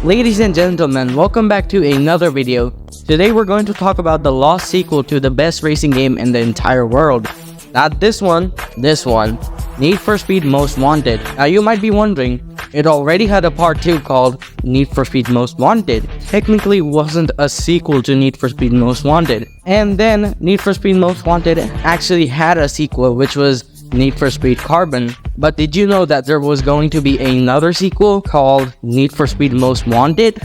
Ladies and gentlemen, welcome back to another video. Today we're going to talk about the lost sequel to the best racing game in the entire world. Not this one, Need for Speed Most Wanted. Now you might be wondering, it already had a part 2 called Need for Speed Most Wanted. Technically wasn't a sequel to Need for Speed Most Wanted. And then Need for Speed Most Wanted actually had a sequel, which was Need for Speed Carbon. But did you know that there was going to be another sequel called Need for Speed Most Wanted?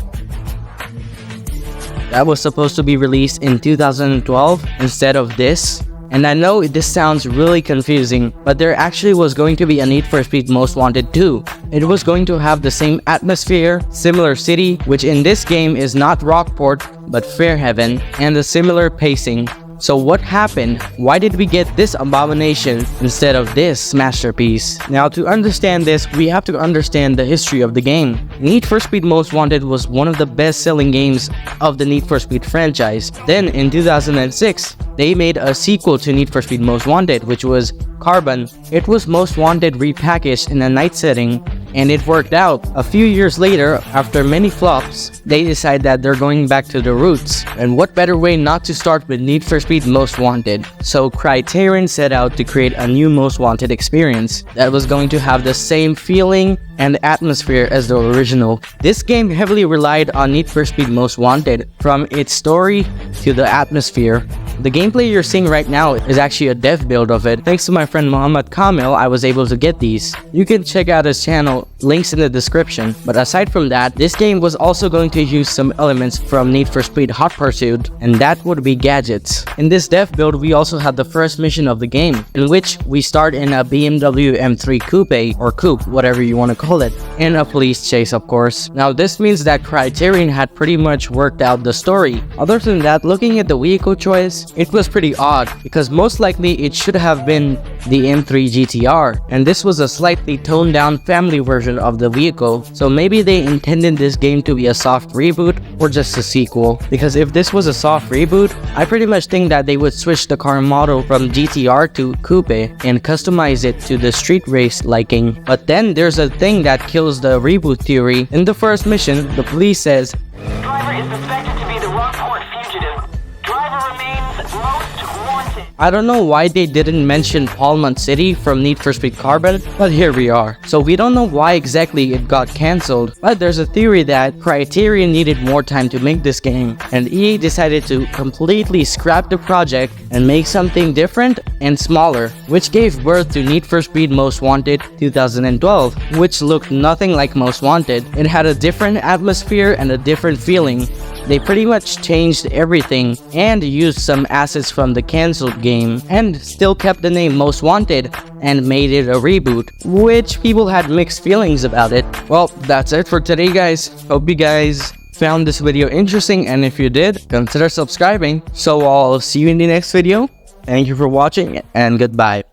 That was supposed to be released in 2012 instead of this. And I know this sounds really confusing, but there actually was going to be a Need for Speed Most Wanted 2. It was going to have the same atmosphere, similar city, which in this game is not Rockport, but Fairhaven, and a similar pacing. So what happened? Why did we get this abomination instead of this masterpiece? Now to understand this, we have to understand the history of the game. Need for Speed Most Wanted was one of the best-selling games of the Need for Speed franchise. Then in 2006, they made a sequel to Need for Speed Most Wanted, which was Carbon. It was Most Wanted repackaged in a night setting, and it worked out. A few years later, after many flops, they decide that they're going back to the roots. And what better way not to start with Need for Speed Most Wanted? So Criterion set out to create a new Most Wanted experience that was going to have the same feeling and atmosphere as the original. This game heavily relied on Need for Speed Most Wanted, from its story to the atmosphere. The gameplay you're seeing right now is actually a dev build of it. Thanks to my friend Muhammed Kamil, I was able to get these. You can check out his channel, links in the description. But aside from that, this game was also going to use some elements from Need for Speed Hot Pursuit, and that would be gadgets. In this dev build, we also had the first mission of the game, in which we start in a BMW M3 Coupe, or Coupe, whatever you want to call it, in a police chase, of course. Now this means that Criterion had pretty much worked out the story. Other than that, looking at the vehicle choice, it was pretty odd, because most likely it should have been the M3 GTR, and this was a slightly toned down family version of the vehicle. So maybe they intended this game to be a soft reboot or just a sequel, because if this was a soft reboot, I pretty much think that they would switch the car model from GTR to Coupe and customize it to the street race liking. But then there's a thing that kills the reboot theory. In the first mission, the police says, "Driver is suspected to be the Rockport fugitive. Driver remains most wanted." I don't know why they didn't mention Palmont City from Need for Speed Carbon, but here we are. So we don't know why exactly it got cancelled, but there's a theory that Criterion needed more time to make this game, and EA decided to completely scrap the project and make something different and smaller, which gave birth to Need for Speed Most Wanted 2012, which looked nothing like Most Wanted. It had a different atmosphere and a different feeling. They pretty much changed everything and used some assets from the cancelled game and still kept the name Most Wanted and made it a reboot, which people had mixed feelings about it. Well, that's it for today, guys. Hope you guys found this video interesting, and if you did, consider subscribing. So I'll see you in the next video. Thank you for watching, and goodbye.